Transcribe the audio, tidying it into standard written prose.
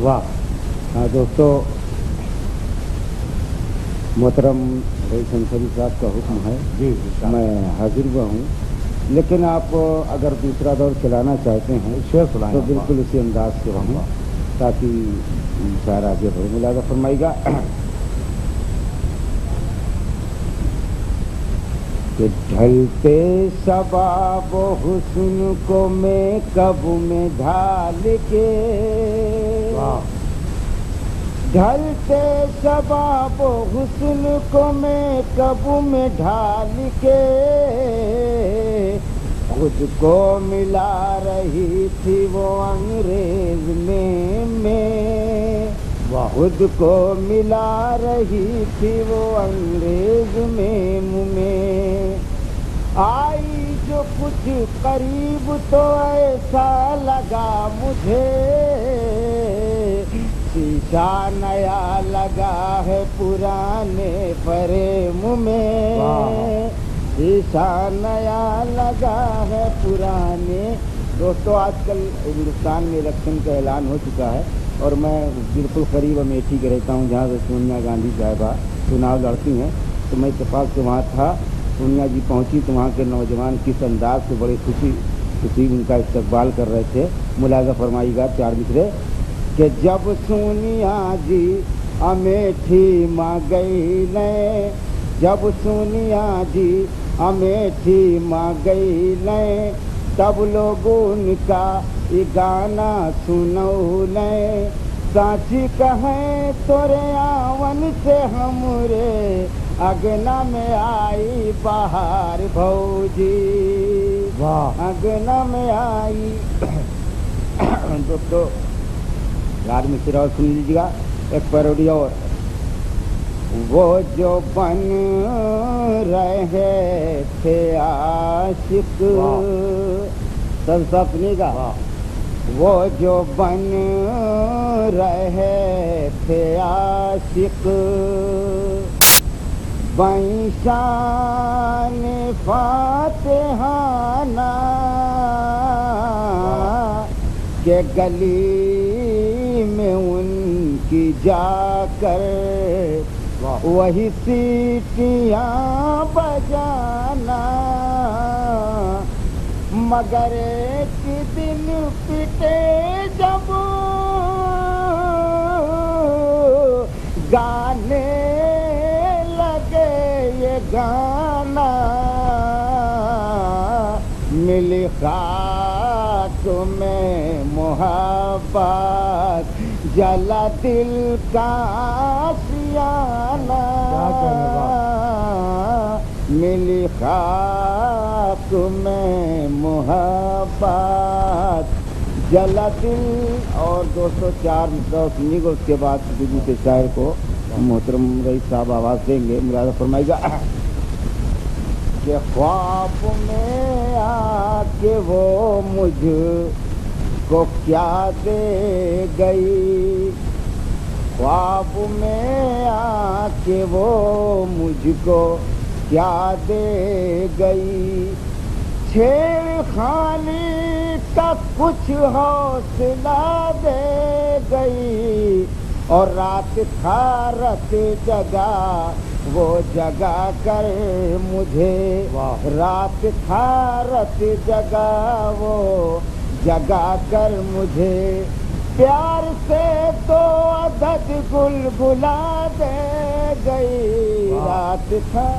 واہ. ہاں دوستو، محترم رئیس انصاری صاحب کا حکم ہے، جی میں حاضر ہوا ہوں، لیکن آپ اگر دوسرا دور چلانا چاہتے ہیں شعر سنائیں تو آپ. بالکل اسی انداز سے رہیں تاکہ شاعر آگے بڑھے. ملاحظہ فرمائے گا کہ ڈھلتے شباب و حسن کو میں کب میں ڈھال کے، ڈھلتے شباب و حسن کو میں کب میں ڈھال کے، خود کو ملا رہی تھی وہ انگریز میں خود کو ملا رہی تھی وہ انگریز میں آئی جو کچھ قریب تو ایسا لگا مجھے، شیشہ نیا لگا ہے پرانے فریم میں، شیشہ نیا لگا ہے پرانے. دوستو، آج کل ہندوستان میں الیکشن کا اعلان ہو چکا ہے اور میں بالکل قریب امیٹھی کے رہتا ہوں جہاں سے سونیا گاندھی صاحبہ چناؤ لڑتی ہیں، تو میں اتفاق سے وہاں تھا. سونیا جی پہنچی تو وہاں کے نوجوان کس انداز سے بڑی خوشی ان کا استقبال کر رہے تھے. ملاحظہ فرمائیے گا چار مصرے کہ جب سونیا جی امیٹھی ماں گئی لیں، جب سونیا جی امیٹھی ماں گئی لیں، تب لوگوں ان کا یہ گانا سنو لیں، سانچی کہیں تورے آون سے ہمرے اگنا میں آئی بہار بھوجی، اگنا میں آئی. دوستو یاد میں سر اور سن لیجیے گا ایک پیروڈی اور. وہ جو بن رہے تھے عاشق، سب سپنے کا، وہ جو بن رہے تھے عاشق، بیں شان فاتحانہ کہ گلی میں ان کی جا کر وہی سیٹیاں بجانا، مگر ایک دن پٹے جب گانے لگے یہ گانا، ملی خاک میں محبت جلا دل کا آشیانہ، ملی خاک میں محبت جلا دل. اور 204 مصرع سنی کو، اس کے بعد دوسرے شاعر کو محترم رئیس صاحب آواز دیں گے. ملاحظہ فرمائے گا کہ خواب میں آ کے وہ مجھ کو کیا دے گئی، خواب میں آ کے وہ مجھ کو کیا دے گئی، چھیڑ خانی کا کچھ حوصلہ دے گئی، اور رات تھا رت جگا وہ جگا کر مجھے، رات تھا رت جگا وہ جگا کر مجھے، پیار سے تو عدد گل گلا دے گئی، رات تھا